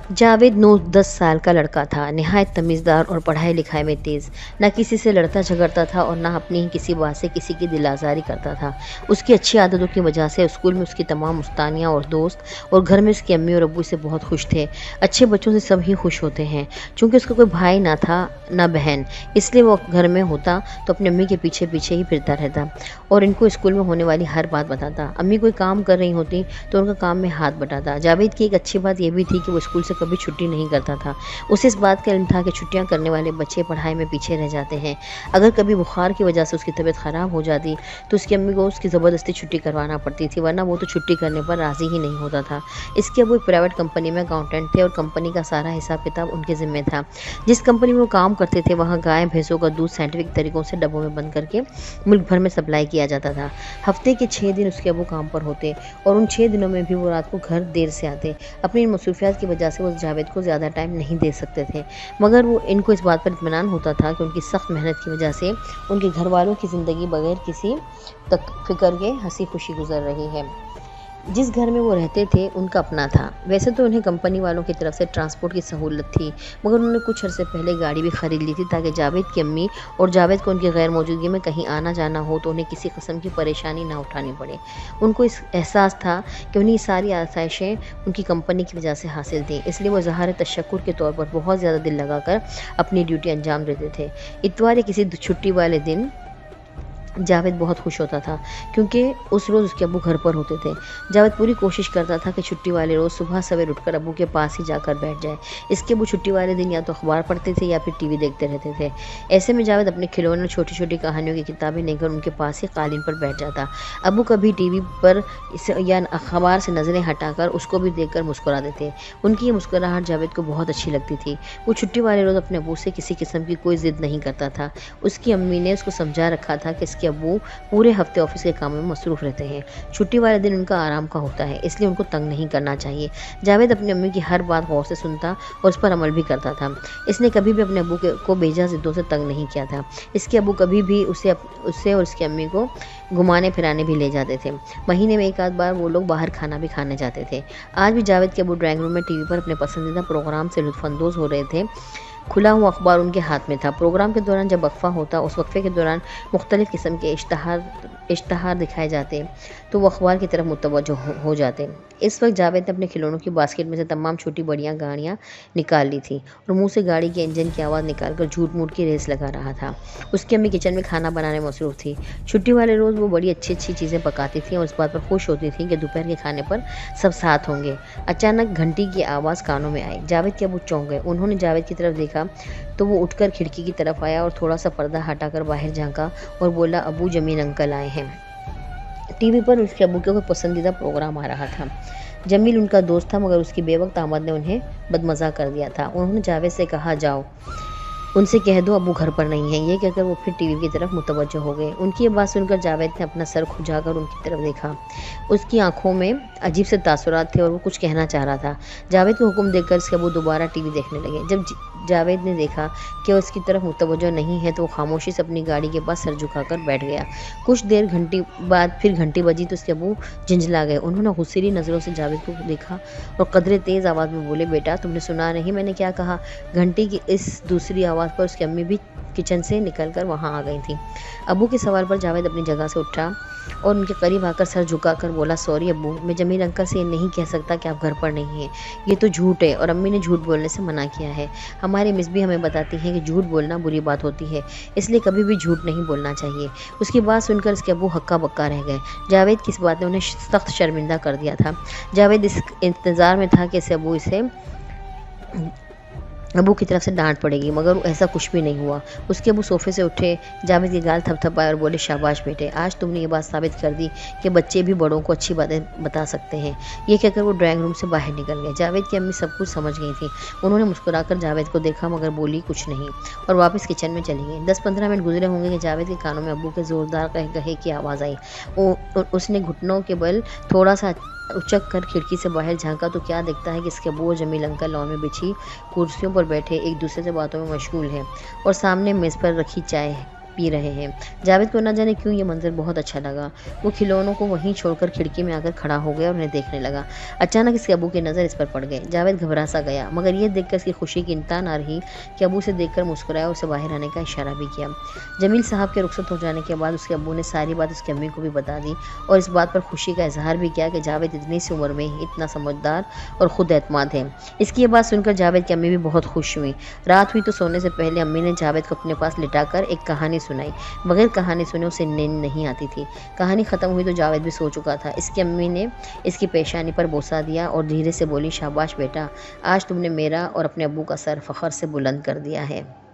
जावेद 9-10 साल का लड़का था, निहायत तमीज़दार और पढ़ाई लिखाई में तेज़। न किसी से लड़ता झगड़ता था और न अपनी ही किसी बात से किसी की दिल आज़ारी करता था। उसकी अच्छी आदतों की वजह से स्कूल में उसकी तमाम मुस्तानियाँ और दोस्त और घर में उसकी अम्मी और अब्बू से बहुत खुश थे। अच्छे बच्चों से सब ही खुश होते हैं। चूँकि उसका कोई भाई ना था न बहन, इसलिए वो घर में होता तो अपनी अम्मी के पीछे पीछे ही फिरता रहता और इनको स्कूल में होने वाली हर बात बताता। अम्मी कोई काम कर रही होती तो उनका काम में हाथ बटाता। जावेद की एक अच्छी बात यह भी थी कि वो स्कूल से कभी छुट्टी नहीं करता था। उसे इस बात का इल्म था कि छुट्टियां करने वाले बच्चे पढ़ाई में पीछे रह जाते हैं। अगर कभी बुखार की वजह से उसकी तबीयत ख़राब हो जाती तो उसकी अम्मी को उसकी ज़बरदस्ती छुट्टी करवाना पड़ती थी, वरना वो तो छुट्टी करने पर राज़ी ही नहीं होता था। इसके वो एक प्राइवेट कंपनी में अकाउंटेंट थे और कंपनी का सारा हिसाब किताब उनके ज़िम्मे था। जिस कंपनी में वो काम करते थे वहाँ गाय भैंसों का दूध साइंटिफिक तरीक़ों से डब्बों में बंद करके मुल्क भर में सप्लाई किया जाता था। हफ्ते के 6 दिन उसके अब्बू काम पर होते और उन 6 दिनों में भी वो रात को घर देर से आते। अपनी इन मसरूफियात की वजह से वो जावेद को ज़्यादा टाइम नहीं दे सकते थे, मगर वो इनको इस बात पर इत्मीनान होता था कि उनकी सख्त मेहनत की वजह से उनके घर वालों की ज़िंदगी बगैर किसी तक फिक्र के हंसी खुशी गुजर रही है। जिस घर में वो रहते थे उनका अपना था। वैसे तो उन्हें कंपनी वालों की तरफ से ट्रांसपोर्ट की सहूलत थी, मगर उन्होंने कुछ अरसे पहले गाड़ी भी ख़रीद ली थी ताकि जावेद की अम्मी और जावेद को उनकी गैर मौजूदगी में कहीं आना जाना हो तो उन्हें किसी किस्म की परेशानी ना उठानी पड़े। उनको इस एहसास था कि उन्हें ये सारी आसाइशें उनकी कंपनी की वजह से हासिल थी, इसलिए वो इज़हार तशक्कुर के तौर पर बहुत ज़्यादा दिल लगाकर अपनी ड्यूटी अंजाम देते थे। इतवार या किसी छुट्टी वाले दिन जावेद बहुत खुश होता था क्योंकि उस रोज़ उसके अब्बू घर पर होते थे। जावेद पूरी कोशिश करता था कि छुट्टी वाले रोज़ सुबह सवेर उठकर अब्बू के पास ही जाकर बैठ जाए। इसके अब्बू छुट्टी वाले दिन या तो अखबार पढ़ते थे या फिर टीवी देखते रहते थे। ऐसे में जावेद अपने खिलौने और छोटी छोटी कहानियों की किताबें लेकर उनके पास ही कालीन पर बैठ जाता। अब्बू कभी टीवी पर या अखबार से नज़रें हटाकर उसको भी देखकर मुस्कुरा देते। उनकी ये मुस्कुराहट जावेद को बहुत अच्छी लगती थी। वो छुट्टी वाले रोज़ अपने अब्बू से किसी किस्म की कोई ज़िद नहीं करता था। उसकी अम्मी ने उसको समझा रखा था कि इसके अब्बू पूरे हफ्ते ऑफिस के कामों में मसरूफ़ रहते हैं। छुट्टी वाले दिन उनका आराम का होता है, इसलिए उनको तंग नहीं करना चाहिए। जावेद अपनी अम्मी की हर बात गौर से सुनता और उस पर अमल भी करता था। इसने कभी भी अपने अब्बू को बेजा ज़िद्दों से तंग नहीं किया था। इसके अब्बू कभी भी उसे और उसकी अम्मी को घुमाने फिराने भी ले जाते थे। महीने में एक आध बार वो लोग बाहर खाना भी खाने जाते थे। आज भी जावेद के अब्बू ड्राइंग रूम में टीवी पर अपने पसंदीदा प्रोग्राम से लुत्फ़अंदोज़ हो रहे थे। खुला हुआ अखबार उनके हाथ में था। प्रोग्राम के दौरान जब वक्फा होता, उस वक्फे के दौरान मुख्तलिफ़ किस्म के इश्तहार दिखाए जाते तो वो अखबार की तरफ मुतवज्जो हो जाते। इस वक्त जावेद ने अपने खिलौनों की बास्केट में से तमाम छोटी बड़ियाँ गाड़ियाँ निकाल ली थी और मुंह से गाड़ी के इंजन की आवाज़ निकालकर झूठ मूठ की रेस लगा रहा था। उसकी अम्मी किचन में खाना बनाने में मसरूफ़ थी। छुट्टी वाले रोज़ वो बड़ी अच्छी अच्छी चीज़ें पकाती थी और इस बात पर खुश होती थी कि दोपहर के खाने पर सब साथ होंगे। अचानक घंटी की आवाज़ कानों में आई। जावेद के अब्बू चौंक गए। उन्होंने जावेद की तरफ देखा तो वो उठकर खिड़की की तरफ आया और थोड़ा सा पर्दा हटाकर बाहर झांका और बोला, अब्बू जमील अंकल आए हैं। टीवी पर उसके अब्बू के कोई पसंदीदा प्रोग्राम आ रहा था। जमील उनका दोस्त था, मगर उसकी बेवक्त आमद ने उन्हें बदमज़ा कर दिया था। उन्होंने जावेद से कहा, जाओ उनसे कह दो अब्बू घर पर नहीं है। ये कहकर वो फिर टीवी की तरफ मुतवज्जो हो गए। उनकी ये बात सुनकर जावेद ने अपना सर खुजाकर उनकी तरफ देखा। उसकी आंखों में अजीब से तासुरात थे और वो कुछ कहना चाह रहा था। जावेद को हुक्म देकर उसके अब्बू दोबारा टीवी देखने लगे। जब जावेद ने देखा कि वो उसकी तरफ मुतवज्जो नहीं है तो वो खामोशी से अपनी गाड़ी के पास सर झुकाकर बैठ गया। कुछ देर घंटी बाद फिर घंटी बजी तो उसके अब्बू झंझला गए। उन्होंने गुस्सैली नज़रों से जावेद को देखा और कदरे तेज़ आवाज़ में बोले, बेटा तुमने सुना नहीं मैंने क्या कहा? घंटी की इस दूसरी आवाज़ पर उसकी अम्मी भी किचन से निकलकर वहाँ आ गई थी। अब्बू के सवाल पर जावेद अपनी जगह से उठा और उनके करीब आकर सर झुकाकर बोला, सॉरी अब्बू, मैं जमील अंकल से ये नहीं कह सकता कि आप घर पर नहीं हैं। ये तो झूठ है और अम्मी ने झूठ बोलने से मना किया है। हमारी मिस भी हमें बताती हैं कि झूठ बोलना बुरी बात होती है, इसलिए कभी भी झूठ नहीं बोलना चाहिए। उसकी बात सुनकर उसके अब्बू हक्का बक्का रह गए। जावेद की इस बात ने उन्हें सख्त शर्मिंदा कर दिया था। जावेद इस इंतज़ार में था कि अब्बू की तरफ से डांट पड़ेगी, मगर ऐसा कुछ भी नहीं हुआ। उसके अब्बू सोफे से उठे, जावेद की गाल थपथपाए और बोले, शाबाश बेटे, आज तुमने ये बात साबित कर दी कि बच्चे भी बड़ों को अच्छी बातें बता सकते हैं। ये कहकर वो ड्राइंग रूम से बाहर निकल गए। जावेद की अम्मी सब कुछ समझ गई थी। उन्होंने मुस्कुराकर जावेद को देखा मगर बोली कुछ नहीं और वापस किचन में चली गई। 10-15 मिनट गुजरे होंगे कि जावेद के कानों में अब्बू के ज़ोरदार कहे की आवाज़ आई। उसने घुटनों के बल थोड़ा सा उचक कर खिड़की से बाहर झांका तो क्या देखता है कि इसके अब्बू और जमील अंकल लॉन में बिछी कुर्सियों पर बैठे एक दूसरे से बातों में मशगूल हैं और सामने मेज़ पर रखी चाय पी रहे हैं। जावेद को न जाने क्यों ये मंजर बहुत अच्छा लगा। वो खिलौनों को वहीं छोड़कर खिड़की में आकर खड़ा हो गया और उन्हें देखने लगा। अचानक इसके अब्बू की नज़र इस पर पड़ गई। जावेद घबरा सा गया, मगर ये देखकर इसकी खुशी की इंतहा न रही कि अब्बू से देखकर मुस्कुराया और उसे बाहर आने का इशारा भी किया। जमील साहब के रुखसत हो जाने के बाद उसके अब्बू ने सारी बात उसकी अम्मी को भी बता दी और इस बात पर खुशी का इजहार भी किया कि जावेद इतनी सी उम्र में ही इतना समझदार और खुद एतमाद है। इसकी ये बात सुनकर जावेद की अम्मी भी बहुत खुश हुई। रात हुई तो सोने से पहले अम्मी ने जावेद को अपने पास लिटाकर एक कहानी सुनाई। बगैर कहानी सुने उसे नींद नहीं आती थी। कहानी ख़त्म हुई तो जावेद भी सो चुका था। इसकी अम्मी ने इसकी पेशानी पर बोसा दिया और धीरे से बोली, शाबाश बेटा, आज तुमने मेरा और अपने अब्बू का सर फ़ख्र से बुलंद कर दिया है।